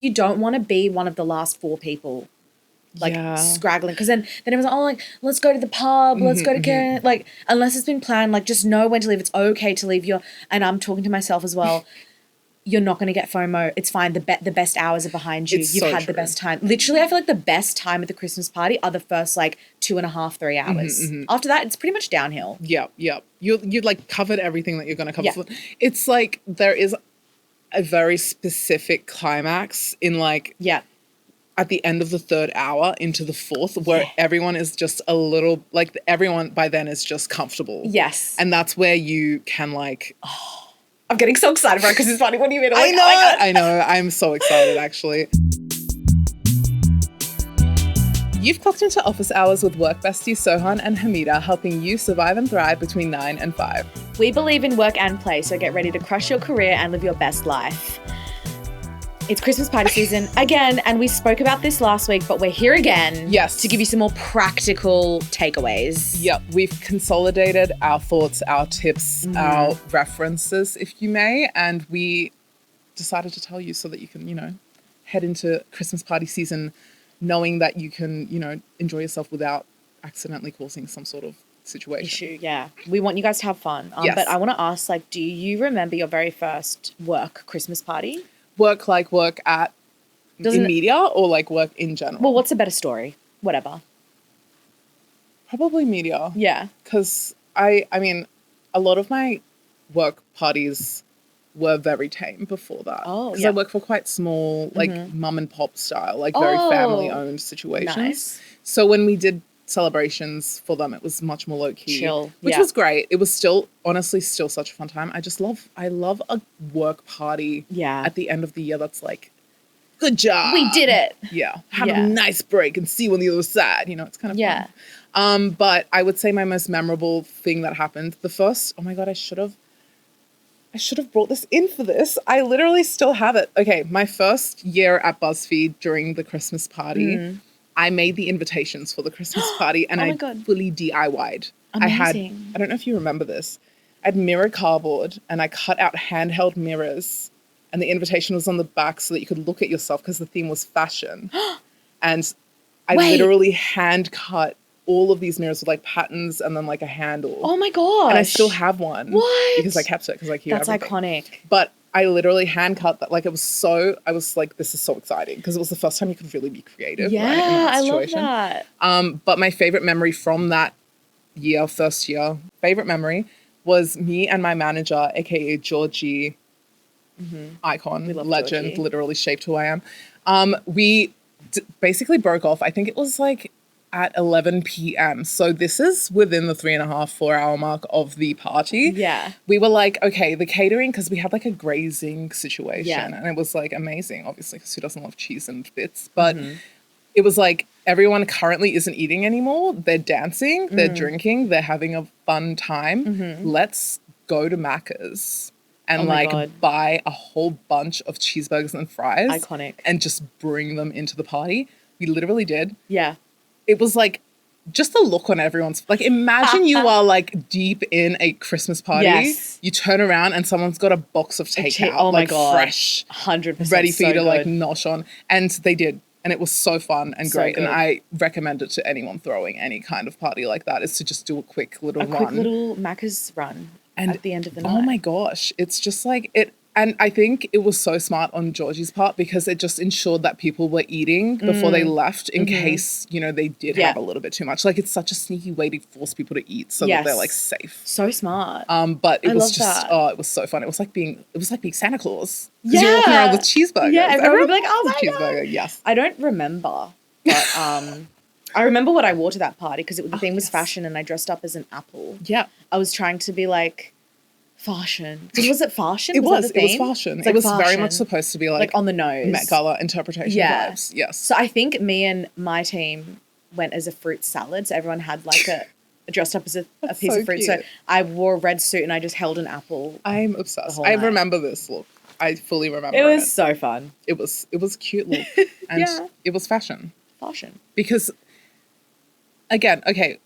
You don't want to be one of the last 4 people, like, scraggling. Because then everyone's like, oh, like, let's go to the pub, let's go to get, like, unless it's been planned, like, just know when to leave. It's okay to leave and I'm talking to myself as well, you're not going to get FOMO. It's fine. The best hours are behind you. You've had the best time. Literally, I feel like the best time at the Christmas party are the first, like, 2.5, 3 hours. After that, it's pretty much downhill. Yeah. You'd like covered everything that you're going to cover. Yeah. It's like there is a very specific climax in, like, at the end of the 3rd hour into the 4th, where everyone is just a little, like, everyone by then is just comfortable. Yes. And that's where you can, like... I'm getting so excited for it because it's funny. What do you mean? Like, I know. I'm so excited, actually. You've clocked into office hours with work besties Sohan and Hameda, helping you survive and thrive between 9 and 5. We believe in work and play, so get ready to crush your career and live your best life. It's Christmas party season again, and we spoke about this last week, but we're here again to give you some more practical takeaways. Yep, we've consolidated our thoughts, our tips, our references, if you may, and we decided to tell you so that you can, head into Christmas party season knowing that you can, enjoy yourself without accidentally causing some sort of situation. Issue, yeah. We want you guys to have fun. But I want to ask, like, do you remember your very first work Christmas party? Work at in media or like work in general? Well, what's a better story? Whatever. Probably media. Yeah. Because I mean, a lot of my work parties were very tame before that. Oh, because I work for quite small, like mum and pop style, like very family owned situations. Nice. So when we did celebrations for them, it was much more low key, chill, which was great. It was honestly still such a fun time. I love a work party at the end of the year that's like, good job, we did it. Have a nice break and see you on the other side. It's kind of fun. But I would say my most memorable thing that happened, oh my god, I should have brought this in for this. I literally still have it. Okay, my first year at BuzzFeed during the Christmas party, I made the invitations for the Christmas party and I fully DIY'd. Amazing. I don't know if you remember this. I had mirror cardboard and I cut out handheld mirrors and the invitation was on the back so that you could look at yourself because the theme was fashion. And I literally hand cut all of these mirrors with like patterns and then like a handle. Oh my gosh. And I still have one. What? Because I kept it because I keep That's everything. Iconic. But I literally hand cut that. Like I was like, this is so exciting because it was the first time you could really be creative. Yeah, right, in that situation. I love that. But my favorite memory from that first year, was me and my manager, aka Georgie, icon, legend, Georgie. Literally shaped who I am. We basically broke off. I think it was like at 11 p.m. So this is within the 3.5-4 hour mark of the party. Yeah. We were like, okay, the catering, because we had like a grazing situation and it was like amazing, obviously, because who doesn't love cheese and bits? But it was like everyone currently isn't eating anymore. They're dancing, they're drinking, they're having a fun time. Let's go to Macca's and buy a whole bunch of cheeseburgers and fries. Iconic. And just bring them into the party. We literally did. Yeah. It was like just the look on everyone's, like, imagine you are like deep in a Christmas party. Yes. You turn around and someone's got a box of takeout, oh my God. Fresh, 100%, ready for you to like nosh on. And they did. And it was so fun and great. And I recommend it to anyone throwing any kind of party like that, is to just do a quick little run. A quick little Macca's run at the end of the night. Oh my gosh. It's just like it. And I think it was so smart on Georgie's part because it just ensured that people were eating before they left in case, they did have a little bit too much. Like, it's such a sneaky way to force people to eat so that they're like safe. So smart. But it was just, it was so fun. It was like being Santa Claus. Yeah. You're walking around with cheeseburgers. Yeah, everyone would be like, oh my cheeseburger, God. Yes. I don't remember, but I remember what I wore to that party because the theme was fashion and I dressed up as an apple. Yeah. I was trying to be like, fashion. Was it fashion? It was fashion. It was very much supposed to be like on the nose. Met Gala interpretation vibes. Yes. So I think me and my team went as a fruit salad. So everyone had like dressed up as a piece of fruit. Cute. So I wore a red suit and I just held an apple. I'm obsessed. I remember this look. I fully remember it. It was so fun. It was a cute look. And it was fashion. Because again, okay,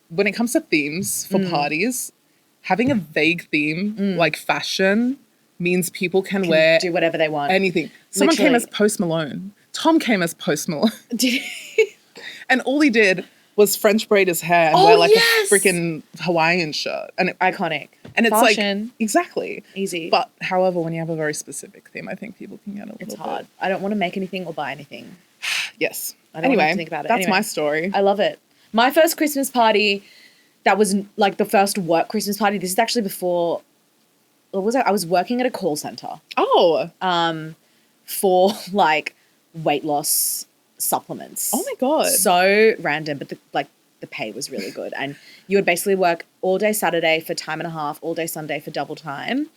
when it comes to themes for parties, having a vague theme like fashion means people can wear do whatever they want. anything. Someone came Literally. as Post Malone. Tom came as Post Malone. And all he did was French braid his hair and wear like a freaking Hawaiian shirt. And Iconic. And it's Fashion. like, exactly. Easy. But however, when you have a very specific theme, I think people can get a little bit. It's hard. I don't want to make anything or buy anything. Yes. I don't want to think about it. That's my story. I love it. My first Christmas party, that was like the first work Christmas party. This is actually before, what was I was working at a call center. Oh. For like weight loss supplements. Oh my God. So random, but the pay was really good. And you would basically work all day Saturday for time and a half, all day Sunday for double time.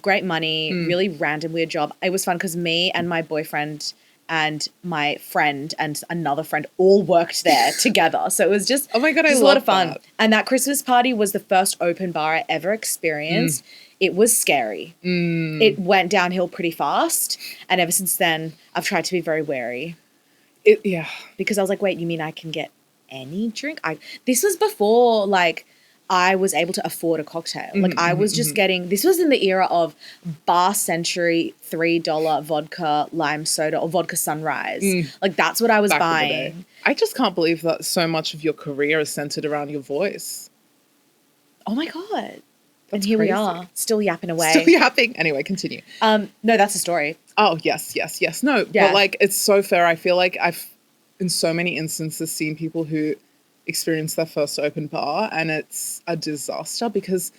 Great money, really random, weird job. It was fun because me and my boyfriend and my friend and another friend all worked there together. So it was just, oh my God, I love a lot of fun. that. And that Christmas party was the first open bar I ever experienced. It was scary. It went downhill pretty fast. And ever since then, I've tried to be very wary. Yeah. Because I was like, wait, you mean I can get any drink? This was before, like, I was able to afford a cocktail. Like, I was just getting, this was in the era of Bar Century $3 vodka lime soda or vodka sunrise. Like, that's what I was buying. I just can't believe that so much of your career is centered around your voice. Oh my God. That's and here crazy. we are, still yapping away. Still yapping. Anyway, continue. No, that's a story. Oh, yes. No, Yeah. but like, it's so fair. I feel like I've, in so many instances, seen people who experience their first open bar and it's a disaster because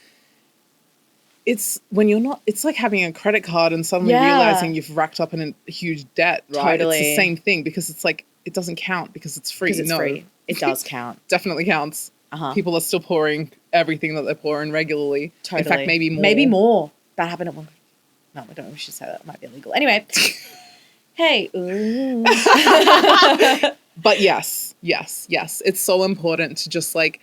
it's when you're not, it's like having a credit card and suddenly realizing you've racked up in a huge debt, right? Totally. It's the same thing because it's like, it doesn't count because it's free. Because it's free. It does count. Definitely counts. People are still pouring everything that they're pouring regularly. Totally. In fact, maybe more. Maybe more. That happened at one. No, I don't know if we should say that. It might be illegal. Anyway. Hey. Ooh. But yes. It's so important to just like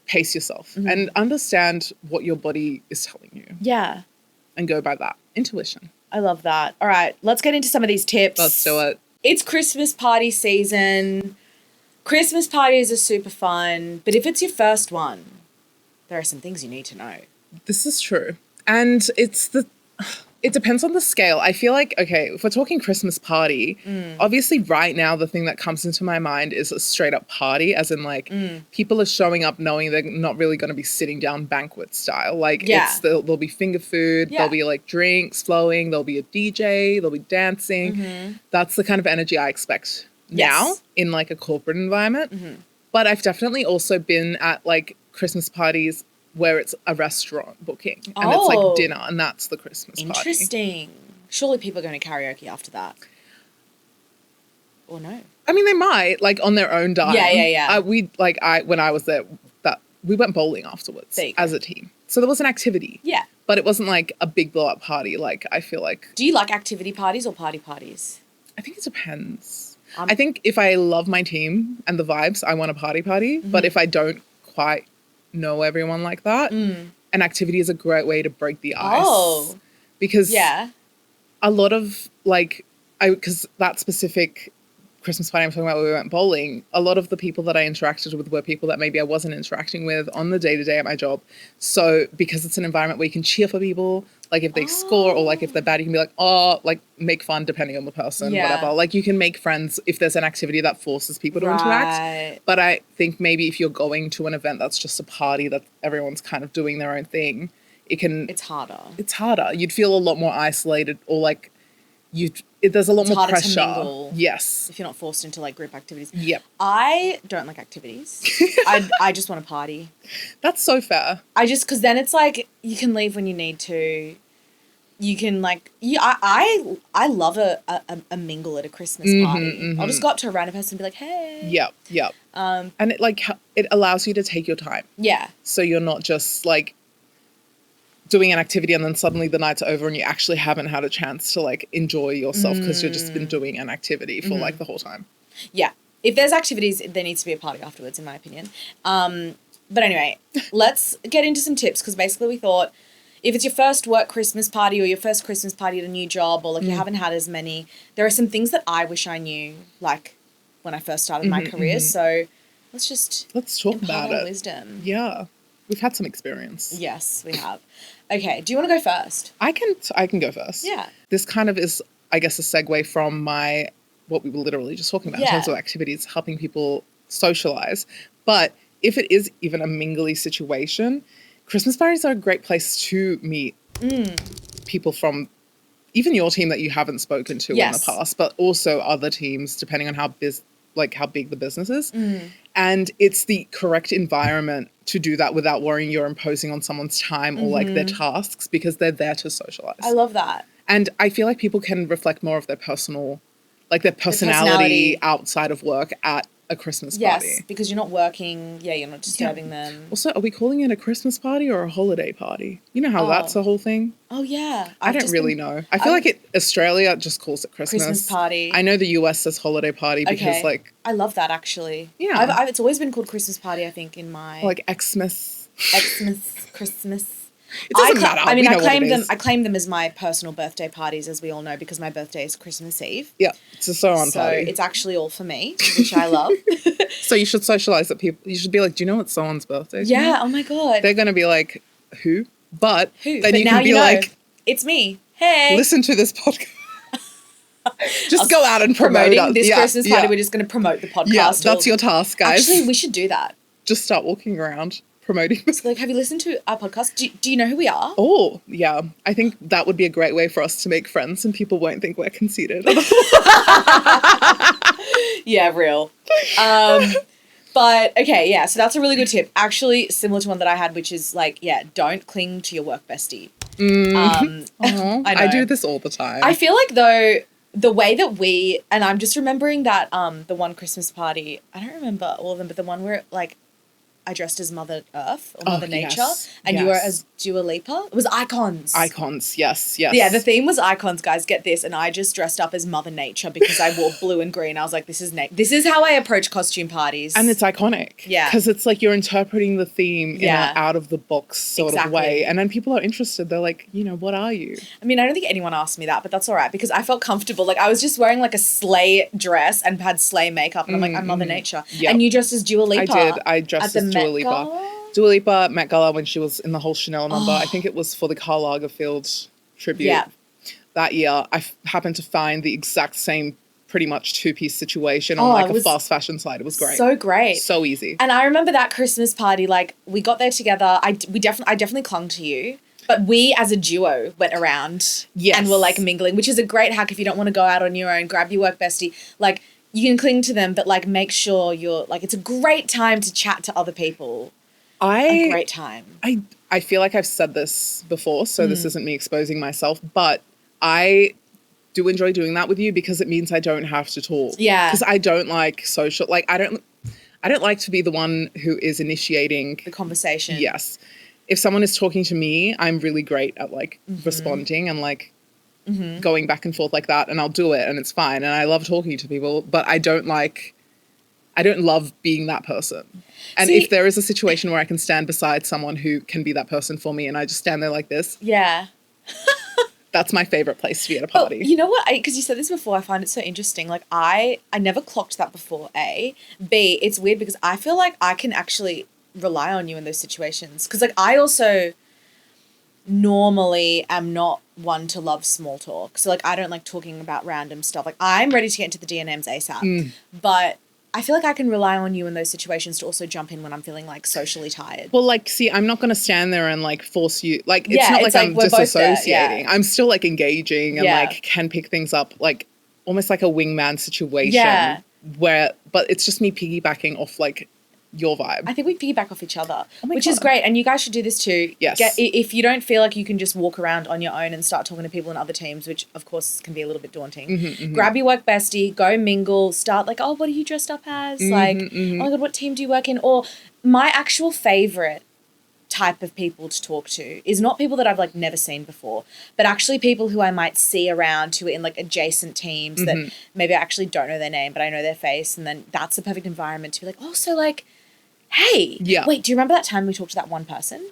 pace yourself and understand what your body is telling you. Yeah. And go by that. Intuition. I love that. All right. Let's get into some of these tips. Let's do it. It's Christmas party season. Christmas parties are super fun. But if it's your first one, there are some things you need to know. This is true. And it depends on the scale. I feel like, okay, if we're talking Christmas party, obviously right now the thing that comes into my mind is a straight up party, as in like people are showing up knowing they're not really going to be sitting down banquet style. Like there'll be finger food, there'll be like drinks flowing, there'll be a DJ, there'll be dancing. That's the kind of energy I expect now in like a corporate environment. But I've definitely also been at like Christmas parties where it's a restaurant booking and it's like dinner and that's the Christmas party. Interesting. Surely people are going to karaoke after that. Or no? I mean, they might, like on their own dime. Yeah. When I was there, we went bowling afterwards as a team. So there was an activity. Yeah. But it wasn't like a big blow up party. Like, I feel like. Do you like activity parties or party parties? I think it depends. I think if I love my team and the vibes, I want a party. But if I don't quite know everyone like that, an activity is a great way to break the ice. Because a lot of because that specific Christmas party I'm talking about where we went bowling, a lot of the people that I interacted with were people that maybe I wasn't interacting with on the day-to-day at my job. So because it's an environment where you can cheer for people, like if they score or like if they're bad, you can be like, oh, like make fun depending on the person, whatever. Like you can make friends if there's an activity that forces people to interact. But I think maybe if you're going to an event that's just a party that everyone's kind of doing their own thing, it's harder. It's harder. You'd feel a lot more isolated or like there's a lot more pressure. To mingle, yes. If you're not forced into like group activities. Yep. I don't like activities. I just want to party. That's so fair. Because then it's like you can leave when you need to. You can like I love a mingle at a Christmas party. I'll just go up to a random person and be like, hey. Yep. And it allows you to take your time. Yeah. So you're not just like doing an activity and then suddenly the night's over and you actually haven't had a chance to like enjoy yourself because you've just been doing an activity for like the whole time. Yeah. If there's activities, there needs to be a party afterwards, in my opinion. But anyway, let's get into some tips because basically we thought if it's your first work Christmas party or your first Christmas party at a new job or like you haven't had as many, there are some things that I wish I knew like when I first started my career. So let's talk about it. Wisdom. Yeah. we've had some experience. Yes, we have. Okay, do you want to go first? I can go first. Yeah. This kind of is, I guess, a segue from what we were literally just talking about in terms of activities, helping people socialize. But if it is even a mingly situation, Christmas parties are a great place to meet people from even your team that you haven't spoken to in the past, but also other teams, depending on how big the business is. And it's the correct environment to do that without worrying you're imposing on someone's time or like their tasks, because they're there to socialize. I love that. And I feel like people can reflect more of their personality outside of work at a Christmas party. Yes, because you're not working. Yeah, you're not disturbing them. Also, are we calling it a Christmas party or a holiday party? You know how that's a whole thing? Oh, yeah. I don't really know. I feel like Australia just calls it Christmas. Christmas party. I know the US says holiday party because I love that, actually. Yeah. It's always been called Christmas party, I think, in my... Like Xmas. Christmas. It doesn't matter. I mean, I claim them as my personal birthday parties, as we all know, because my birthday is Christmas Eve. Yeah, it's a Sohan party. So it's actually all for me, which I love. So you should socialize that people. You should be like, do you know what Sohan's birthday is? Yeah. Oh my god. They're gonna be like, who? But who? Then but you now can be like, it's me. Hey. listen to this podcast. Just go out and promote this Christmas party. We're just going to promote the podcast. Yeah, that's your task, guys. Actually, we should do that. Just start walking around promoting. So, like, have you listened to our podcast? Do you know who we are? Oh, yeah. I think that would be a great way for us to make friends, and people won't think we're conceited. Yeah, real. But okay, yeah. So that's a really good tip. Actually, similar to one that I had, which is like, don't cling to your work bestie. I do this all the time. I feel like though the way that and I'm just remembering that the one Christmas party, I don't remember all of them, but the one where like I dressed as Mother Earth or Mother Nature, and you were as Dua Lipa. It was icons. Icons, yes. Yeah, the theme was icons, guys. Get this, and I just dressed up as Mother Nature because I wore blue and green. I was like, this is how I approach costume parties, and it's iconic. Yeah, because it's like you're interpreting the theme in an out of the box sort of way, and then people are interested. They're like, what are you? I mean, I don't think anyone asked me that, but that's all right because I felt comfortable. Like I was just wearing like a sleigh dress and had sleigh makeup, and I'm like, I'm Mother Nature, and you dressed as Dua Lipa. I did. I dressed as Dua Lipa. Dua Lipa, Met Gala, when she was in the whole Chanel number. I think it was for the Karl Lagerfeld tribute that year. I happened to find the exact same pretty much two-piece situation on like a fast fashion site. It was great. So great. So easy. And I remember that Christmas party, like we got there together. I definitely clung to you. But we as a duo went around and were like mingling, which is a great hack if you don't want to go out on your own. Grab your work bestie. Like you can cling to them, but like make sure you're like, it's a great time to chat to other people. A great time. I feel like I've said this before, so this isn't me exposing myself, but I do enjoy doing that with you because it means I don't have to talk. Yeah. Because I don't like social, like I don't like to be the one who is initiating the conversation. Yes. If someone is talking to me, I'm really great at like responding and like going back and forth like that, and I'll do it and it's fine. And I love talking to people, but I don't love being that person. And if there is a situation where I can stand beside someone who can be that person for me and I just stand there like this. Yeah. That's my favorite place to be at a party. You know what? Because you said this before, I find it so interesting. Like I never clocked that before, A. B, it's weird because I feel like I can actually rely on you in those situations. Because like I also normally am not one to love small talk. So like I don't like talking about random stuff. Like I'm ready to get into the DNMs ASAP. But I feel like I can rely on you in those situations to also jump in when I'm feeling like socially tired. Well, like, see, I'm not going to stand there and like force you. Like, it's not like I'm disassociating. I'm still like engaging and like can pick things up, like almost like a wingman situation. Yeah. But it's just me piggybacking off like your vibe. I think we piggyback off each other, which is great. And you guys should do this too. Yes. If you don't feel like you can just walk around on your own and start talking to people in other teams, which of course can be a little bit daunting, grab your work bestie, go mingle, start like, oh, what are you dressed up as? Oh my God, what team do you work in? Or my actual favorite type of people to talk to is not people that I've like never seen before, but actually people who I might see around who are in like adjacent teams that maybe I actually don't know their name, but I know their face. And then that's the perfect environment to be like, oh, so like, hey, wait, do you remember that time we talked to that one person?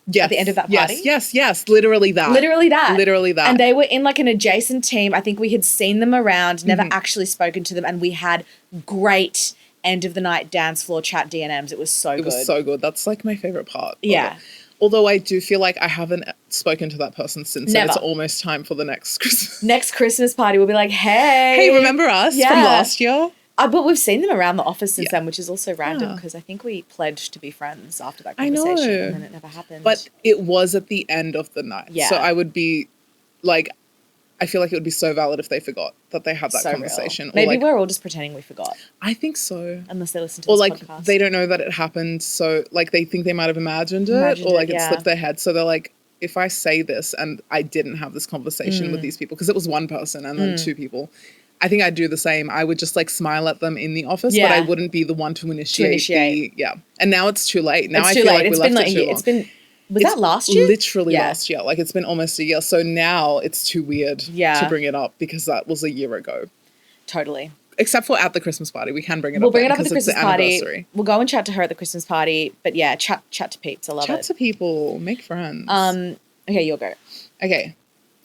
Yes. At the end of that party? Yes. Literally that. And they were in like an adjacent team. I think we had seen them around, never actually spoken to them, and we had great end of the night dance floor chat D&Ms. It was so good. It was so good. That's like my favorite part. Yeah. Although I do feel like I haven't spoken to that person since. Never. And it's almost time for the next Christmas. Next Christmas party, we'll be like, hey. Hey, remember us from last year? But we've seen them around the office since then, which is also random because I think we pledged to be friends after that conversation. I know. And then it never happened. But it was at the end of the night. Yeah. So I would be like, I feel like it would be so valid if they forgot that they had that conversation. Real. Maybe we're all just pretending we forgot. I think so. Unless they listen to this podcast. Or they don't know that it happened. So like they think they might have imagined it or like it slipped their head. So they're like, if I say this and I didn't have this conversation with these people, because it was one person and then two people, I think I'd do the same. I would just like smile at them in the office, but I wouldn't be the one to initiate. And now it's too late. Now I feel like we left it too long. Was that last year? Literally last year. Like it's been almost a year. So now it's too weird to bring it up because that was a year ago. Totally. Except for at the Christmas party. We can bring it up. We'll bring it up at the Christmas party. We'll go and chat to her at the Christmas party. But yeah, chat to peeps. I love it. Chat to people. Make friends. Okay, you'll go. Okay.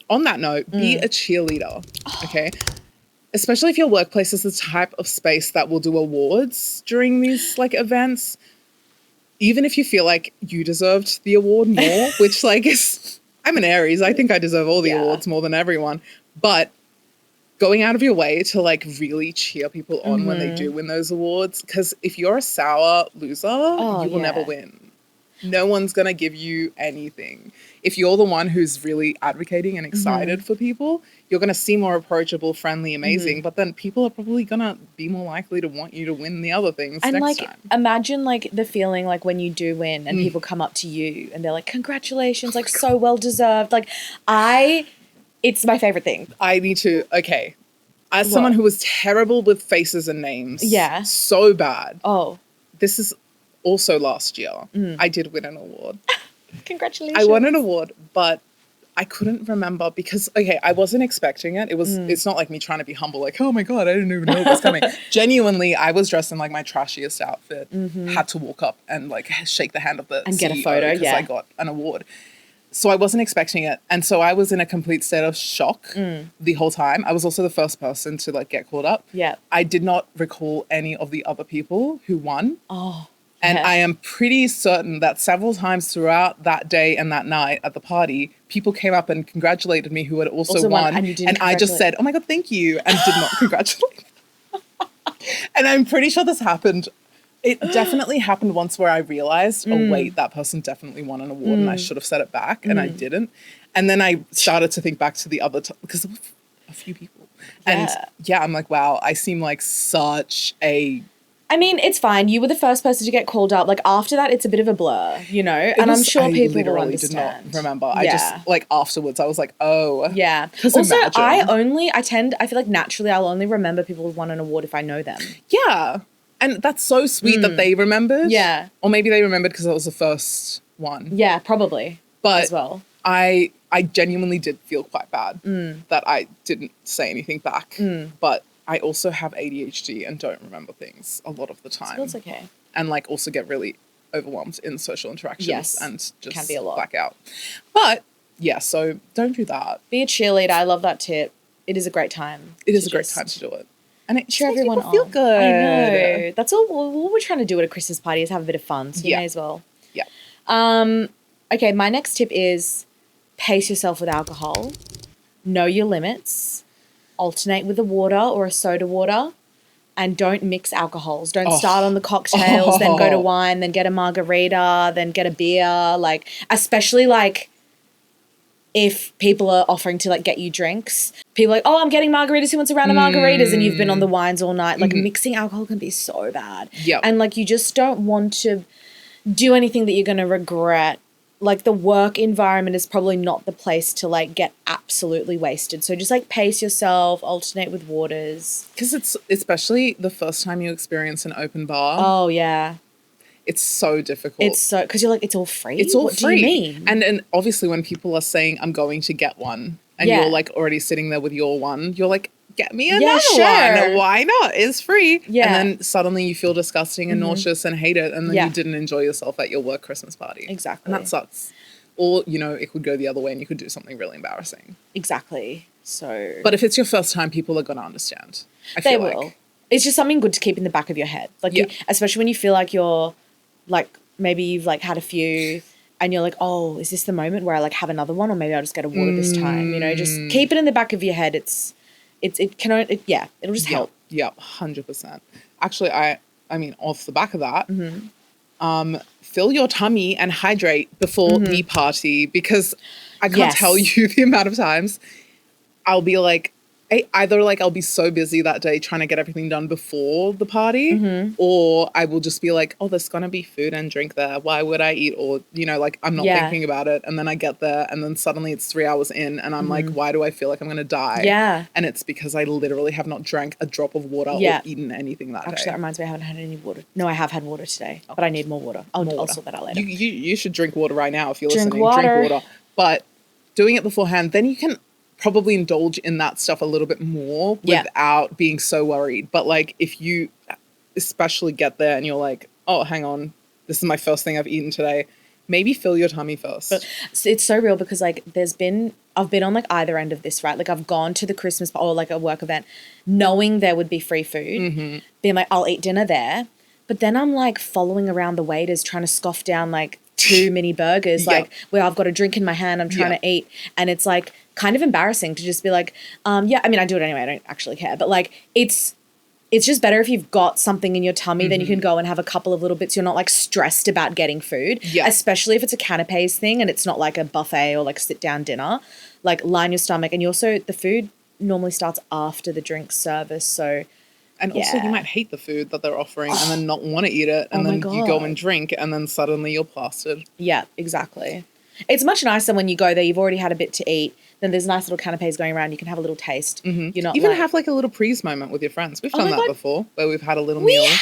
On that note, be a cheerleader. Okay. Especially if your workplace is the type of space that will do awards during these like events. Even if you feel like you deserved the award more, which like is, I'm an Aries. I think I deserve all the awards more than everyone. But going out of your way to like really cheer people on when they do win those awards. Because if you're a sour loser, you will never win. No one's going to give you anything. If you're the one who's really advocating and excited for people, you're going to seem more approachable, friendly, amazing. But then people are probably going to be more likely to want you to win the other things next time. Imagine like the feeling like when you do win and people come up to you and they're like, congratulations, like so well deserved. Like it's my favorite thing. I need to, as someone who was terrible with faces and names. Yeah. So bad. Oh. This is also last year. I did win an award. Congratulations. I won an award, but I couldn't remember because, I wasn't expecting it. It's not like me trying to be humble, like, oh my God, I didn't even know it was coming. Genuinely, I was dressed in like my trashiest outfit, had to walk up and like shake the hand of the and CEO get a photo, because I got an award. So I wasn't expecting it. And so I was in a complete state of shock the whole time. I was also the first person to like get called up. Yeah. I did not recall any of the other people who won. Oh. And I am pretty certain that several times throughout that day and that night at the party, people came up and congratulated me who had also won. And I just said, oh my God, thank you, and did not congratulate them. And I'm pretty sure this happened. It definitely happened once where I realized, oh, wait, that person definitely won an award and I should have said it back and I didn't. And then I started to think back to the other, because there were a few people. And I'm like, wow, I seem like such a... I mean, it's fine. You were the first person to get called up. Like, after that, it's a bit of a blur, you know? And I'm sure people will understand. I did not remember. I just, like, afterwards, I was like, oh. Yeah. Also, I feel like naturally I'll only remember people who've won an award if I know them. Yeah. And that's so sweet that they remembered. Yeah. Or maybe they remembered because it was the first one. Yeah, probably. But as well. I genuinely did feel quite bad that I didn't say anything back. But I also have ADHD and don't remember things a lot of the time. So that's okay. And like also get really overwhelmed in social interactions and just can be a lot. black out. But yeah, so don't do that. Be a cheerleader. I love that tip. It is a great time. It is a great time to do it. And it cheer everyone on. Feel good. I know. That's all we're trying to do at a Christmas party is have a bit of fun. So you may as well. Yeah. Okay, my next tip is pace yourself with alcohol. Know your limits. Alternate with a water or a soda water. And don't mix alcohols. Don't start on the cocktails, then go to wine, then get a margarita, then get a beer. Like, especially like if people are offering to like get you drinks. People are like, oh, I'm getting margaritas. Who wants a round of margaritas? And you've been on the wines all night. Like mixing alcohol can be so bad. Yeah. And like you just don't want to do anything that you're going to regret. Like the work environment is probably not the place to like get absolutely wasted. So just like pace yourself, alternate with waters. Because it's especially the first time you experience an open bar. Oh, yeah. It's so difficult. It's so, because you're like, it's all free? It's all what free. Do you mean? And obviously when people are saying, I'm going to get one, and you're like already sitting there with your one, you're like, get me another one. Why not? It's free. Yeah. And then suddenly you feel disgusting and nauseous and hate it. And then you didn't enjoy yourself at your work Christmas party. Exactly. And that sucks. Or, you know, it could go the other way and you could do something really embarrassing. Exactly. So. But if it's your first time, people are going to understand. They will. it's just something good to keep in the back of your head. Like, especially when you feel like you're, like, maybe you've, like, had a few and you're like, oh, is this the moment where I, like, have another one, or maybe I'll just get a water this time, you know? Just keep it in the back of your head. It'll just help. Yeah, 100%. Actually, I mean, off the back of that, fill your tummy and hydrate before the party, because I can't tell you the amount of times I'll be like, either like I'll be so busy that day trying to get everything done before the party, or I will just be like, oh, there's going to be food and drink there. Why would I eat? Or, you know, like I'm not thinking about it. And then I get there and then suddenly it's 3 hours in and I'm like, why do I feel like I'm going to die? Yeah. And it's because I literally have not drank a drop of water or eaten anything that day. Actually, that reminds me, I haven't had any water. No, I have had water today, but I need more water. I'll sort that out later. You should drink water right now if you're listening. Drink water. But doing it beforehand, then you can probably indulge in that stuff a little bit more without being so worried. But like if you especially get there and you're like, oh, hang on, this is my first thing I've eaten today, maybe fill your tummy first. But it's so real because like I've been on like either end of this, right? Like I've gone to the Christmas or like a work event knowing there would be free food, being like, I'll eat dinner there. But then I'm like following around the waiters trying to scoff down like 2 mini burgers, like where I've got a drink in my hand, I'm trying to eat. And it's like kind of embarrassing to just be like, I mean, I do it anyway. I don't actually care. But like, it's just better if you've got something in your tummy, then you can go and have a couple of little bits. You're not like stressed about getting food, especially if it's a canapes thing and it's not like a buffet or like sit down dinner. Like line your stomach, and the food normally starts after the drink service. So, and also you might hate the food that they're offering and then not want to eat it. And then you go and drink and then suddenly you're plastered. Yeah, exactly. It's much nicer when you go there, you've already had a bit to eat. Then there's nice little canapes going around. You can have a little taste. You're not even have like a little prees moment with your friends. We've done that before, where we've had a little meal. We have.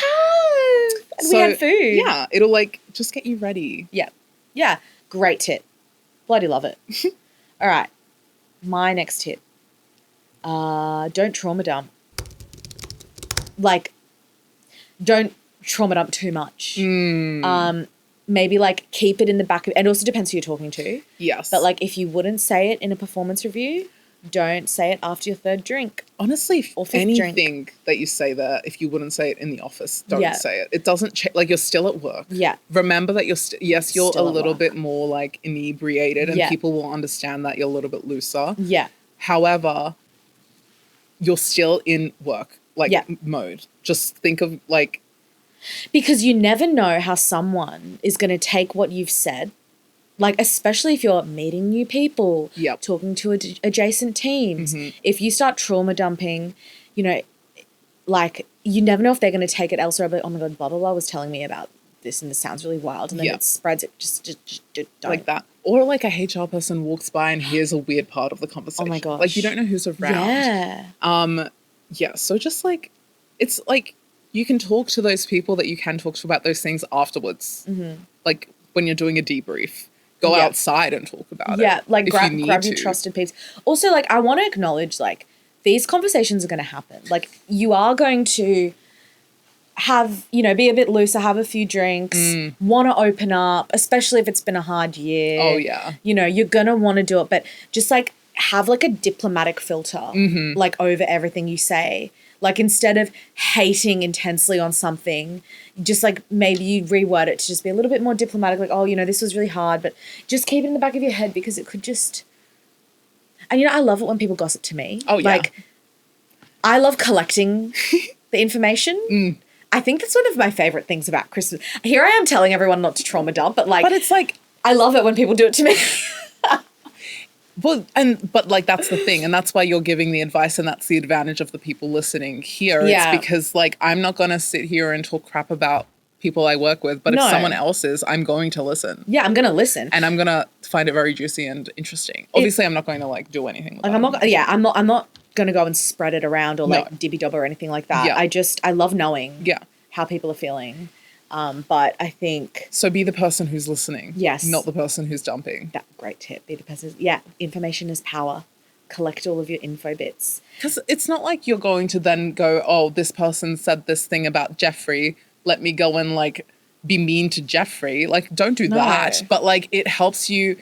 And we had food. Yeah, it'll like just get you ready. Yeah. Yeah. Great tip. Bloody love it. All right. My next tip. Don't trauma dump. Like, don't trauma dump too much. Maybe like keep it in the back of, and it also depends who you're talking to. Yes. But like if you wouldn't say it in a performance review, don't say it after your third drink. Honestly, or anything that you say there, if you wouldn't say it in the office, don't say it. It doesn't like you're still at work. Yeah. Remember that you're you're still a little bit more like inebriated, and people will understand that you're a little bit looser. Yeah. However, you're still in work mode. Just think of like, because you never know how someone is going to take what you've said, like especially if you're meeting new people, talking to adjacent teams. If you start trauma dumping, you know, like you never know if they're going to take it elsewhere. But oh my God, blah blah blah was telling me about this, and this sounds really wild, and then it spreads. It just don't. Like that, or like a HR person walks by and hears a weird part of the conversation. Oh my gosh, like you don't know who's around. So just like it's like. You can talk to those people that you can talk to about those things afterwards. Like when you're doing a debrief, go outside and talk about it. Yeah, like grab your trusted peeps. Also, like I want to acknowledge, like these conversations are going to happen. Like you are going to have, you know, be a bit looser, have a few drinks, want to open up, especially if it's been a hard year. Oh yeah. You know, you're going to want to do it, but just like have like a diplomatic filter, like over everything you say. Like instead of hating intensely on something, just like maybe you reword it to just be a little bit more diplomatic. Like, oh, you know, this was really hard, but just keep it in the back of your head because it could just. And you know, I love it when people gossip to me. Oh yeah. Like, I love collecting the information. I think that's one of my favorite things about Christmas. Here I am telling everyone not to trauma dump, but it's like I love it when people do it to me. But like that's the thing, and that's why you're giving the advice, and that's the advantage of the people listening here. It's because like I'm not gonna sit here and talk crap about people I work with, but if someone else is, I'm going to listen. Yeah, I'm gonna listen, and I'm gonna find it very juicy and interesting. Obviously, I'm not going to like do anything. With like I'm not gonna go and spread it around or like dibby dob or anything like that. I love knowing how people are feeling. But I think... So be the person who's listening. Yes. Not the person who's dumping. That great tip. Be the person... Yeah. Information is power. Collect all of your info bits. Because it's not like you're going to then go, oh, this person said this thing about Jeffrey. Let me go and like be mean to Jeffrey. Like, don't do that. But like, it helps you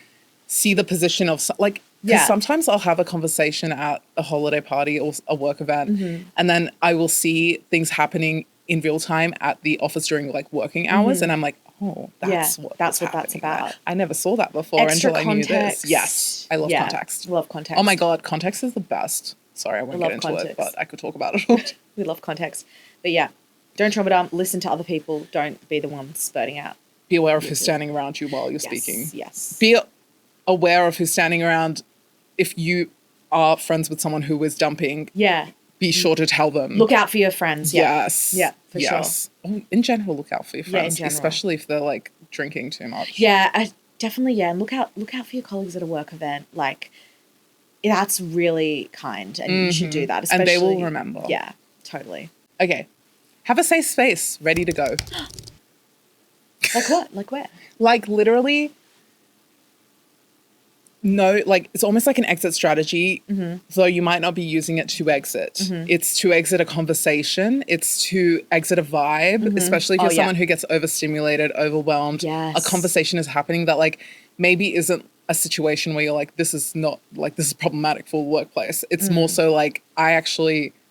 see the position of... Like, Because sometimes I'll have a conversation at a holiday party or a work event, and then I will see things happening in real time at the office during like working hours, and I'm like, oh, that's what that's about. I never saw that before until I knew this. Yes, I love context. Love context. Oh my God, context is the best. Sorry, I won't get into it, but I could talk about it all. We love context. But yeah, don't trauma dump, listen to other people, don't be the one spurting out. Be aware of who's standing around you while you're speaking. Yes. Be aware of who's standing around. If you are friends with someone who is dumping, be sure to tell them. Look out for your friends. Yes. Yeah, for sure. Oh, in general, look out for your friends, in general. especially if they're like drinking too much. Yeah, definitely. Yeah, and look out for your colleagues at a work event. Like, that's really kind, and you should do that. And they will remember. Yeah, totally. Okay, have a safe space ready to go. Like what? Like where? Like literally. No, like it's almost like an exit strategy, though you might not be using it to exit. It's to exit a conversation. It's to exit a vibe, especially if you're someone who gets overstimulated, overwhelmed. Yes. A conversation is happening that like maybe isn't a situation where you're like, this is problematic for the workplace. It's more so like,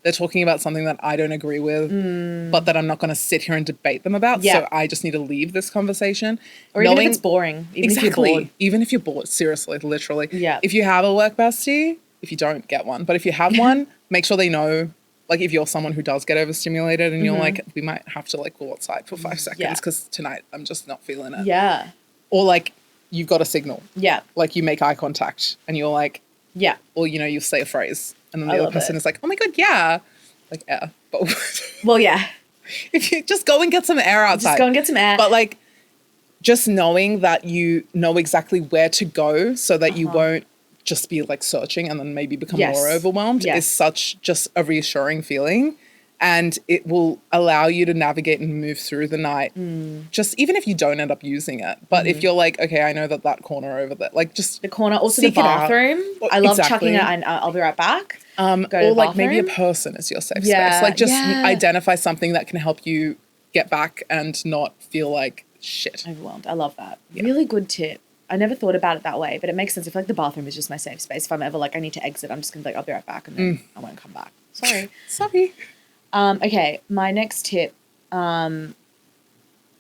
they're talking about something that I don't agree with, but that I'm not going to sit here and debate them about. So I just need to leave this conversation. Or even if it's boring. Even if you're bored. Even if you're bored. Seriously, literally. Yeah. If you have a work bestie, if you don't, get one. But if you have one, make sure they know, like if you're someone who does get overstimulated and you're like, we might have to like go outside for 5 seconds because tonight I'm just not feeling it. Yeah. Or like you've got a signal. Yeah. Like you make eye contact and you're like, yeah. Or, you say a phrase. And then the other person is like, oh my God, yeah. Like air. But well, yeah. If you just go and get some air outside. Just go and get some air. But like just knowing that you know exactly where to go so that you won't just be like searching and then maybe become more overwhelmed is such just a reassuring feeling. And it will allow you to navigate and move through the night. Just even if you don't end up using it. But if you're like, okay, I know that corner over there. Like just the corner, also the bathroom. I love chucking it and I'll be right back. Or like maybe a person is your safe space. Like just identify something that can help you get back and not feel like shit. Overwhelmed. I love that. Yeah. Really good tip. I never thought about it that way, but it makes sense. If like the bathroom is just my safe space, if I'm ever like I need to exit, I'm just gonna be like, I'll be right back, and then I won't come back. Sorry. Sorry. Okay, my next tip,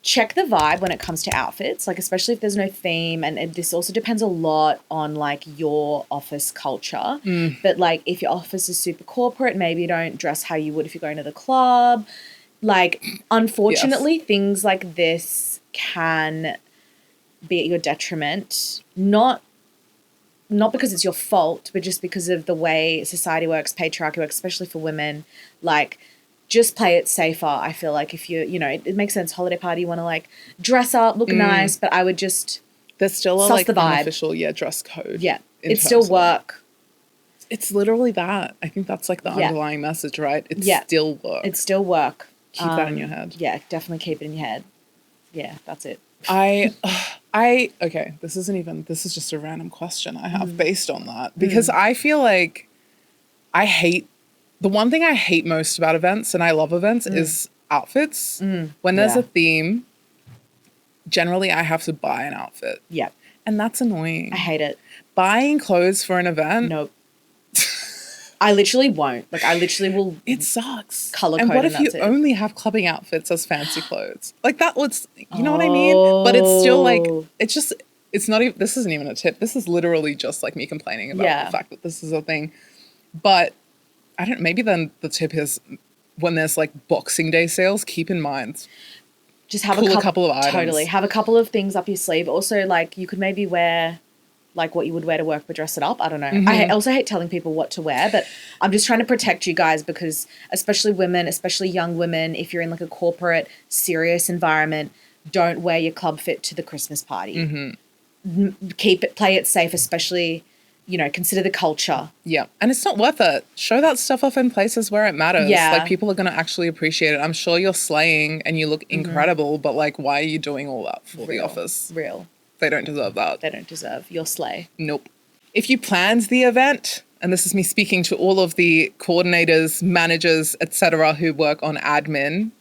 check the vibe when it comes to outfits, like especially if there's no theme, and this also depends a lot on like your office culture, but like if your office is super corporate, maybe you don't dress how you would if you're going to the club. Like unfortunately, things like this can be at your detriment, not because it's your fault, but just because of the way society works, patriarchy works, especially for women. Like, just play it safer. I feel like if it makes sense. Holiday party, you want to like dress up, look nice, but I would just there's still a like unofficial dress code. Yeah, it's still work. It's literally that. I think that's like the underlying message, right? It's still work. It's still work. Keep that in your head. Yeah, definitely keep it in your head. Yeah, that's it. Okay, this is just a random question I have based on that, because I feel like the one thing I hate most about events, and I love events, is outfits. When there's a theme, generally I have to buy an outfit. Yeah. And that's annoying. I hate it. Buying clothes for an event? Nope. I literally won't. Like, I literally will. It sucks. Color code. And what if you only have clubbing outfits as fancy clothes? Like, that was, you know what I mean? But it's still like, it's not even, this isn't even a tip. This is literally just like me complaining about the fact that this is a thing. But I don't, maybe then the tip is when there's like Boxing Day sales, keep in mind. Just have a couple of items. Totally. Have a couple of things up your sleeve. Also, like, you could maybe wear like what you would wear to work, but dress it up. I don't know. I also hate telling people what to wear, but I'm just trying to protect you guys, because especially women, especially young women, if you're in like a corporate, serious environment, don't wear your club fit to the Christmas party. Play it safe, especially, consider the culture. Yeah. And it's not worth it. Show that stuff off in places where it matters. Yeah. Like, people are going to actually appreciate it. I'm sure you're slaying and you look incredible, but like, why are you doing all that for the office? Real. They don't deserve that. They don't deserve your slay. Nope. If you planned the event, and this is me speaking to all of the coordinators, managers, etc., who work on admin,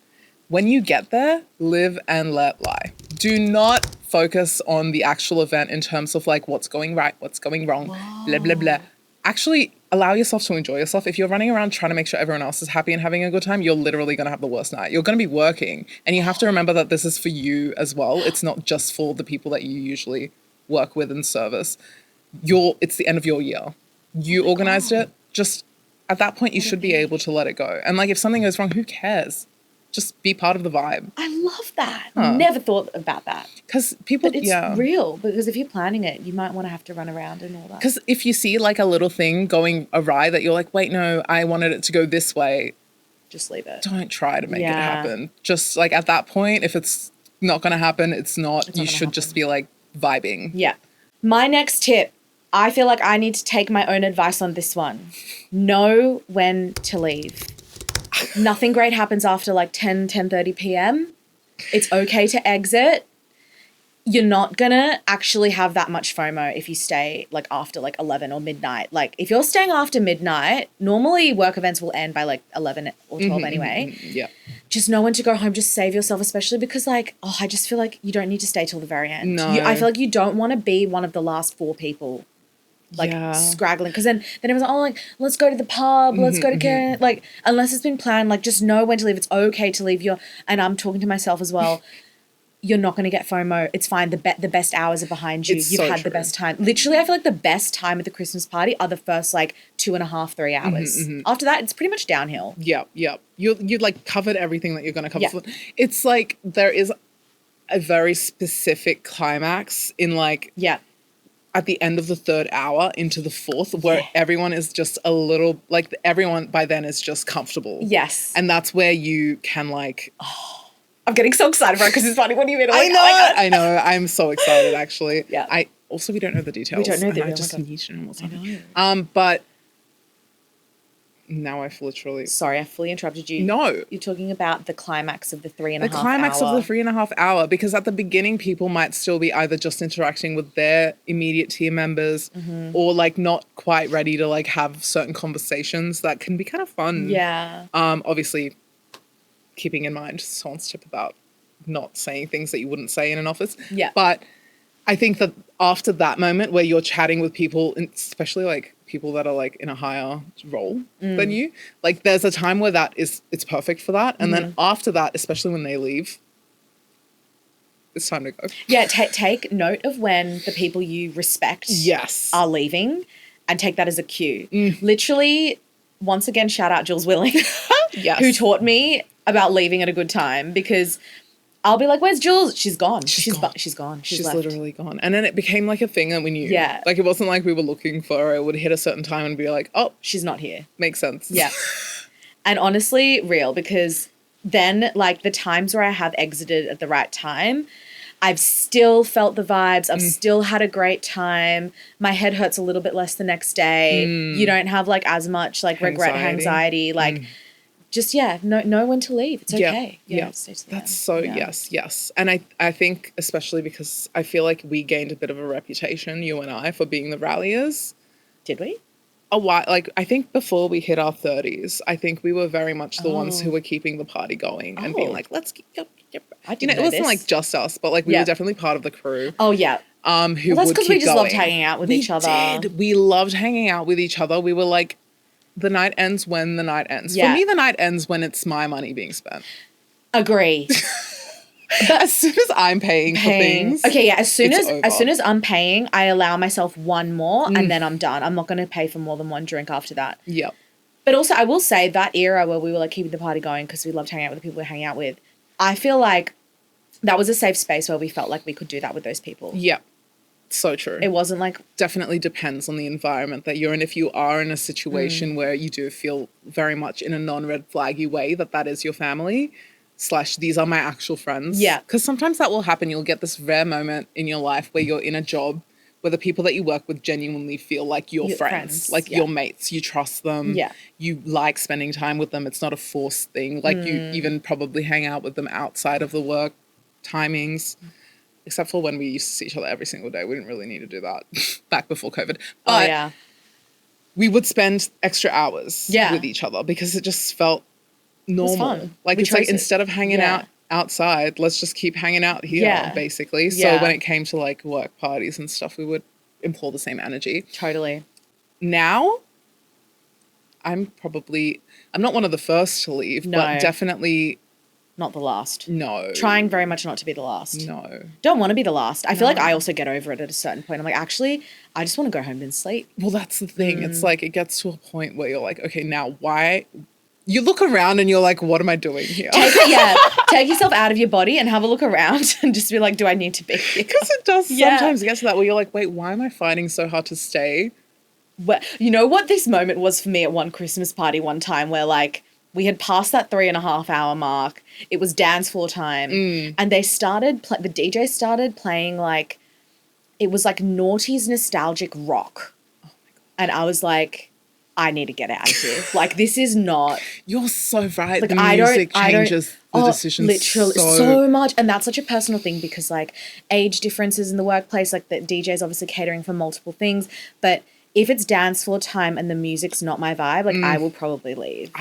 when you get there, live and let lie. Do not focus on the actual event in terms of like what's going right, what's going wrong, blah, blah, blah. Actually allow yourself to enjoy yourself. If you're running around trying to make sure everyone else is happy and having a good time, you're literally going to have the worst night. You're going to be working, and you have to remember that this is for you as well. It's not just for the people that you usually work with and service. It's the end of your year. You organized it. Just at that point, you should be able to let it go. And like if something goes wrong, who cares? Just be part of the vibe. I love that. Never thought about that. Because people, but it's real. Because if you're planning it, you might want to have to run around and all that. Because if you see like a little thing going awry that you're like, wait, no, I wanted it to go this way. Just leave it. Don't try to make it happen. Just like at that point, if it's not going to happen, it's not. You should just be like vibing. Yeah. My next tip. I feel like I need to take my own advice on this one. Know when to leave. Nothing great happens after like 10:30 p.m. It's okay to exit. You're not going to actually have that much FOMO if you stay like after like 11 or midnight. Like if you're staying after midnight, normally work events will end by like 11 or 12 anyway. Yeah. Just know when to go home. Just save yourself, especially because like, I just feel like you don't need to stay till the very end. No. I feel like you don't want to be one of the last 4 people scraggling, because then everyone's like, let's go to the pub, let's go to like, unless it's been planned, like just know when to leave. It's okay to leave and I'm talking to myself as well. You're not going to get FOMO. It's fine. The best hours are behind you. You've had the best time. Literally, I feel like the best time at the Christmas party are the first like 2.5, 3 hours. After that, it's pretty much downhill. Yeah. You'd like covered everything that you're going to cover. Yeah. It's like there is a very specific climax in like at the end of the 3rd hour into the 4th, where everyone is just a little like everyone by then is just comfortable. Yes, and that's where you can like. I'm getting so excited for it because it's funny. What do you mean? I know. I know. I'm so excited, actually. Yeah. We don't know the details. We don't know the I just need to know what's happening. But now I've literally... Sorry, I fully interrupted you. No. You're talking about the climax of the 3.5 hour. The climax of the 3.5 hour, because at the beginning, people might still be either just interacting with their immediate team members or like not quite ready to like have certain conversations that can be kind of fun. Yeah. Obviously, keeping in mind Sohan's tip about not saying things that you wouldn't say in an office. Yeah. But I think that after that moment where you're chatting with people, especially like people that are like in a higher role than you, like there's a time where it's perfect for that. And then after that, especially when they leave, it's time to go. Yeah. Take note of when the people you respect are leaving and take that as a cue. Literally, once again, shout out Jules Willing, who taught me about leaving at a good time, because I'll be like, where's Jules? She's gone. She's gone. She's left. Literally gone. And then it became like a thing that we knew. Yeah. Like it wasn't like we were looking for her. It would hit a certain time and be like, oh. She's not here. Makes sense. Yeah. And honestly, real, because then like the times where I have exited at the right time, I've still felt the vibes. I've still had a great time. My head hurts a little bit less the next day. You don't have like as much like regret, anxiety. Like just, know when to leave. It's okay. That's so, yes. And I think especially because I feel like we gained a bit of a reputation, you and I, for being the ralliers. Did we? A while, like I think before we hit our 30s, I think we were very much the ones who were keeping the party going and being like, let's keep. I didn't know it wasn't this. like just us, but like we were definitely part of the crew. Oh yeah. Who that's because we just loved hanging out with each other. We loved hanging out with each other. We were like, the night ends when the night ends. Yeah. For me, the night ends when it's my money being spent. Agree. But as soon as I'm paying for things. Okay, yeah. As soon as I'm paying, I allow myself one more and then I'm done. I'm not going to pay for more than one drink after that. Yep. But also, I will say that era where we were like keeping the party going because we loved hanging out with the people we hang out with, I feel like that was a safe space where we felt like we could do that with those people. Yep. So true. It wasn't like... Definitely depends on the environment that you're in. If you are in a situation where you do feel very much in a non-red flaggy way that is your family / these are my actual friends. Yeah. Because sometimes that will happen. You'll get this rare moment in your life where you're in a job where the people that you work with genuinely feel like your friends. Like your mates. You trust them. Yeah. You like spending time with them. It's not a forced thing. Like you even probably hang out with them outside of the work timings. Except for when we used to see each other every single day. We didn't really need to do that back before COVID. But we would spend extra hours with each other because it just felt normal. It was fun. Like it's like instead of hanging out outside. Let's just keep hanging out here, basically. So when it came to like work parties and stuff, we would implore the same energy. Totally. Now, I'm not one of the first to leave, but definitely not the last. No. Trying very much not to be the last. No. Don't want to be the last. I feel like I also get over it at a certain point. I'm like, actually, I just want to go home and sleep. Well, that's the thing. It's like, it gets to a point where you're like, okay, now why? You look around and you're like, what am I doing here? Take yourself out of your body and have a look around and just be like, do I need to be here? Because it does sometimes get to that where you're like, wait, why am I fighting so hard to stay? Well, you know what this moment was for me at one Christmas party one time where like we had passed that 3.5 hour mark. It was dance floor time and they started, the DJ started playing like, it was like noughties nostalgic rock. Oh my God. And I was like, I need to get out of here. Like, this is not. You're so right. Like, the music changes the decisions literally so much. And that's such a personal thing because like age differences in the workplace, like the DJ's obviously catering for multiple things, but if it's dance floor time and the music's not my vibe, like I will probably leave.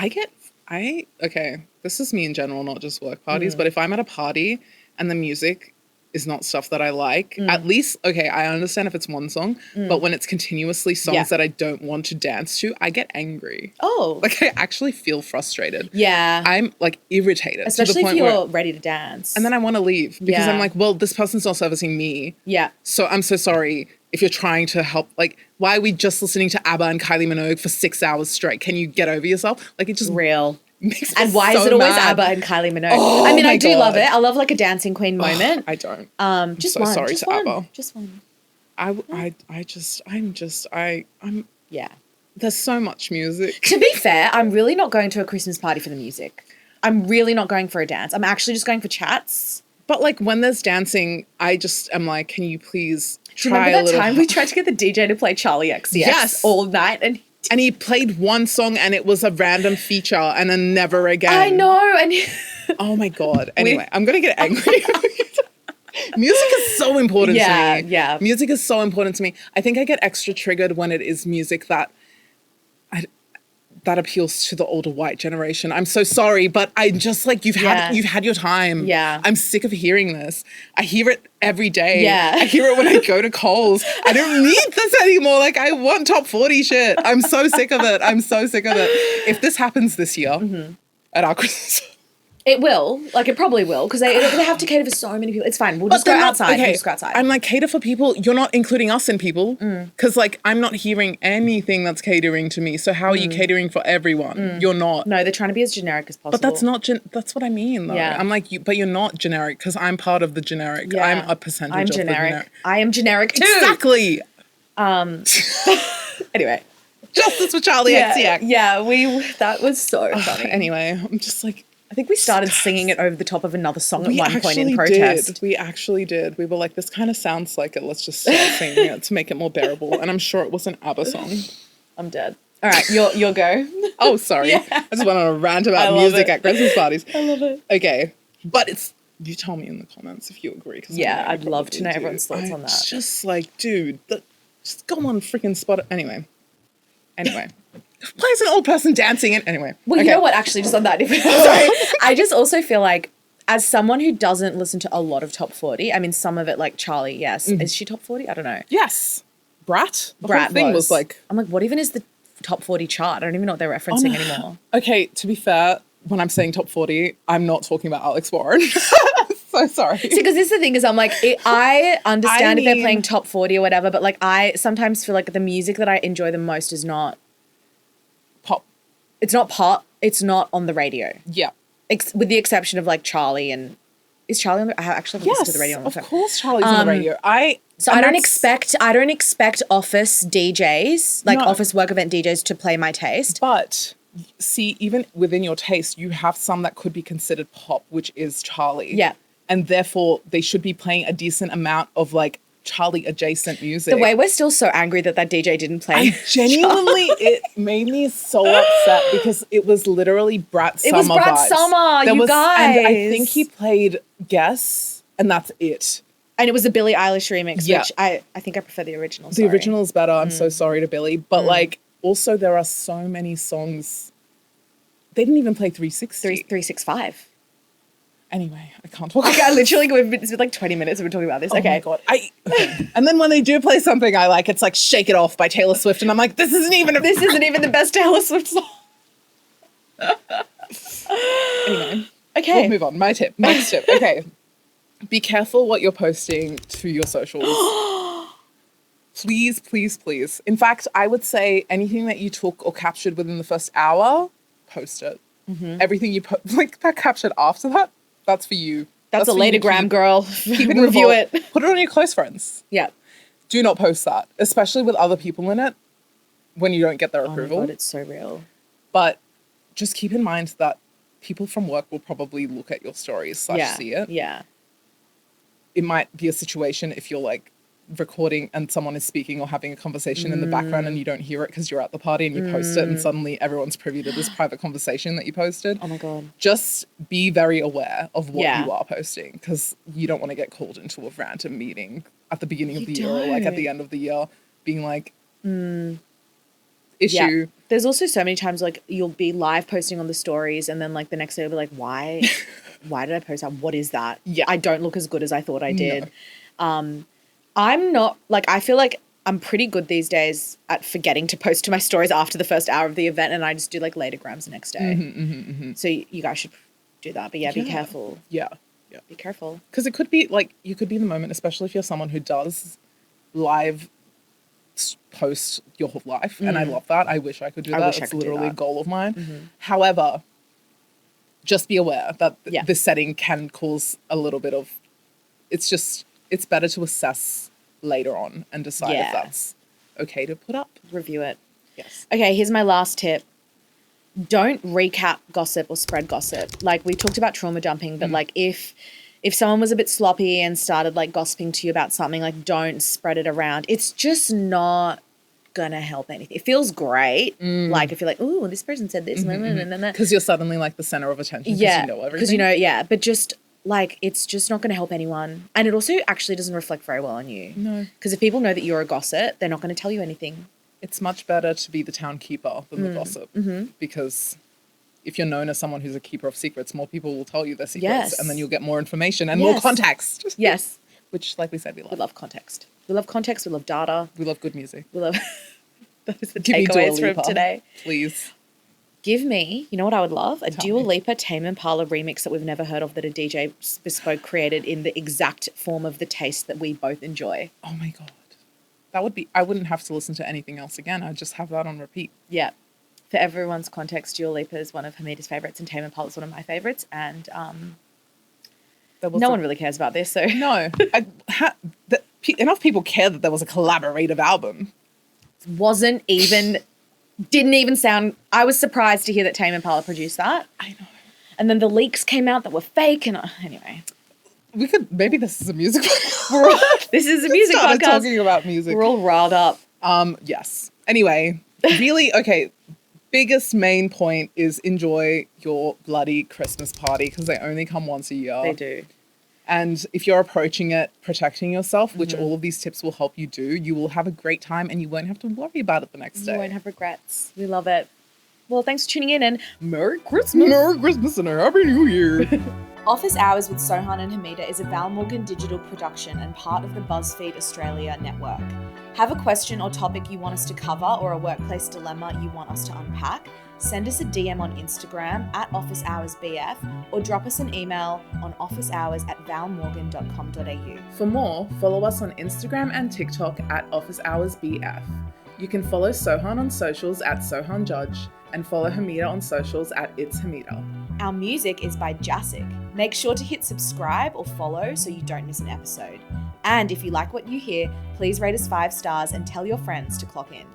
Okay, this is me in general, not just work parties, but if I'm at a party and the music is not stuff that I like, at least, okay, I understand if it's one song, but when it's continuously songs that I don't want to dance to, I get angry. Oh. Like, I actually feel frustrated. Yeah. I'm, like, irritated. Especially to the point if you're where, ready to dance. and then I want to leave because I'm like, well, this person's not servicing me. Yeah. So I'm so sorry if you're trying to help. Like, why are we just listening to ABBA and Kylie Minogue for 6 hours straight? Can you get over yourself? Like, it just... Real. Makes and me why so is it always mad. ABBA and Kylie Minogue? Oh, I mean, I do God. love it. I love like a dancing queen moment. I don't. Just I'm so one. sorry just to one. ABBA. Just one. I'm Yeah. There's so much music. To be fair, I'm really not going to a Christmas party for the music. I'm really not going for a dance. I'm actually just going for chats. But like when there's dancing, I just am like, can you please try Remember a that little... time we tried to get the DJ to play Charlie XCX all night and he played one song and it was a random feature and then never again. I know. And oh my God. Anyway, I'm going to get angry. Music is so important to me. Yeah. Music is so important to me. I think I get extra triggered when it is music that appeals to the older white generation. I'm so sorry, but I just like, you've had your time. Yeah. I'm sick of hearing this. I hear it every day. Yeah. I hear it when I go to Coles. I don't need this anymore. Like, I want top 40 shit. I'm so sick of it. If this happens this year at our Christmas... It will. Like, it probably will. Because they have to cater for so many people. It's fine. We'll just go outside. Okay. We'll just go outside. I'm like, cater for people. You're not including us in people. Because, like, I'm not hearing anything that's catering to me. So how are you catering for everyone? You're not. No, they're trying to be as generic as possible. But that's not... that's what I mean, though. Yeah. I'm like, but you're not generic because I'm part of the generic. Yeah. I'm a percentage of the generic. I am generic, too. Exactly. Anyway. Justice for Charlie XCX. Yeah, that was so funny. Anyway, I'm just like... I think we started singing it over the top of another song at one point in protest. We actually did. We were like, this kind of sounds like it. Let's just start singing it to make it more bearable. And I'm sure it was an ABBA song. I'm dead. All right, your go. Oh, sorry. Yeah. I just went on a rant about music at Christmas parties. I love it. Okay. But you tell me in the comments if you agree. Yeah, I'd love to know everyone's thoughts on that. It's just like, dude, just go on freaking spot. Anyway. Why is an old person dancing? Anyway. Well, you know what? Actually, just on that. Sorry. I just also feel like, as someone who doesn't listen to a lot of top 40, I mean, some of it, like Charlie, yes. Is she top 40? I don't know. Yes. Brat? The whole thing was like... I'm like, what even is the top 40 chart? I don't even know what they're referencing anymore. Okay, to be fair, when I'm saying top 40, I'm not talking about Alex Warren. So sorry. See, because this is the thing is I'm like, I understand if they're playing top 40 or whatever, but like I sometimes feel like the music that I enjoy the most is not... pop. It's not pop. It's not on the radio. Yeah. With the exception of like Charlie and... Is Charlie on the... I actually haven't listened to the radio on the phone. Of course Charlie's on the radio. I don't expect office DJs, like office work event DJs to play my taste. But see, even within your taste, you have some that could be considered pop, which is Charlie. Yeah. And therefore they should be playing a decent amount of like Charlie adjacent music. The way we're still so angry that DJ didn't play. Genuinely, it made me so upset because it was literally Brat Summer. It was Brat vibes. Summer, guys. And I think he played Guess, and that's it. And it was a Billie Eilish remix, which I think I prefer the original. The original is better. I'm so sorry to Billie. But like, also there are so many songs. They didn't even play 360. 365. Anyway, I can't talk. I literally, it's been like 20 minutes and we're talking about this. Oh okay. my God. Okay. And then when they do play something I like, it's like Shake It Off by Taylor Swift. And I'm like, this isn't even the best Taylor Swift song. Anyway. Okay. We'll move on. Next tip. Okay. Be careful what you're posting to your socials. Please, please, please. In fact, I would say anything that you took or captured within the first hour, post it. Mm-hmm. Everything you like that captured after that, that's for you. That's a latergram, girl. Keep it Review it. Put it on your close friends. Yeah. Do not post that, especially with other people in it when you don't get their approval. Oh my God, it's so real. But just keep in mind that people from work will probably look at your stories / see it. Yeah. It might be a situation if you're like recording and someone is speaking or having a conversation in the background and you don't hear it because you're at the party and you post it and suddenly everyone's privy to this private conversation that you posted. Oh my God. Just be very aware of what you are posting because you don't want to get called into a random meeting at the beginning of the year or like at the end of the year being like, issue. Yeah. There's also so many times like you'll be live posting on the stories and then like the next day you'll be like, why did I post that? What is that? Yeah. I don't look as good as I thought I did. No. I'm not like, I feel like I'm pretty good these days at forgetting to post to my stories after the first hour of the event and I just do like latergrams the next day. So you guys should do that. But be careful. Yeah. Be careful. Because it could be like, you could be in the moment, especially if you're someone who does live post your whole life. And I love that. I wish I could do that. It's literally a goal of mine. However, just be aware that this setting can cause a little bit of, it's better to assess later on and decide if that's okay to put up. Review it. Yes. Okay, here's my last tip. Don't recap gossip or spread gossip. Like we talked about trauma dumping, but like if someone was a bit sloppy and started like gossiping to you about something, like don't spread it around. It's just not gonna help anything. It feels great. Like if you're like, ooh, this person said this. Because you're suddenly like the center of attention because you know everything. Because you know, but just like it's just not going to help anyone. And it also actually doesn't reflect very well on you. No. Because if people know that you're a gossip, they're not going to tell you anything. It's much better to be the town keeper than the gossip. Because if you're known as someone who's a keeper of secrets, more people will tell you their secrets and then you'll get more information and more context. Yes. Which, like we said, we love. We love context. We love context. We love data. We love good music. We love... Those are the takeaways from today. Please. Give me, you know what I would love? A Dua Lipa Tame Impala remix that we've never heard of that a DJ Bespoke created in the exact form of the taste that we both enjoy. Oh my God. That would be, I wouldn't have to listen to anything else again. I'd just have that on repeat. Yeah. For everyone's context, Dua Lipa is one of Hameda's favourites and Tame Impala is one of my favourites. And no one really cares about this. So no. Enough people care that there was a collaborative album. Didn't even sound, I was surprised to hear that Tame Impala produced that. I know. And then the leaks came out that were fake and anyway. Maybe this is a music This is a music podcast. Talking about music. We're all riled up. Yes. Anyway, really, okay, biggest main point is enjoy your bloody Christmas party because they only come once a year. They do. And if you're approaching it protecting yourself, which all of these tips will help you do, you will have a great time and you won't have to worry about it the next day. You won't have regrets. We love it. Well, thanks for tuning in and Merry Christmas. Merry Christmas and a Happy New Year. Office Hours with Sohan and Hameda is a Val Morgan Digital production and part of the BuzzFeed Australia network. Have a question or topic you want us to cover or a workplace dilemma you want us to unpack? Send us a DM on Instagram at officehoursbf or drop us an email on officehours@valmorgan.com.au. For more, follow us on Instagram and TikTok at officehoursbf. You can follow Sohan on socials at Sohan Judge and follow Hameda on socials at It's Hameda. Our music is by Jasic. Make sure to hit subscribe or follow so you don't miss an episode. And if you like what you hear, please rate us 5 stars and tell your friends to clock in.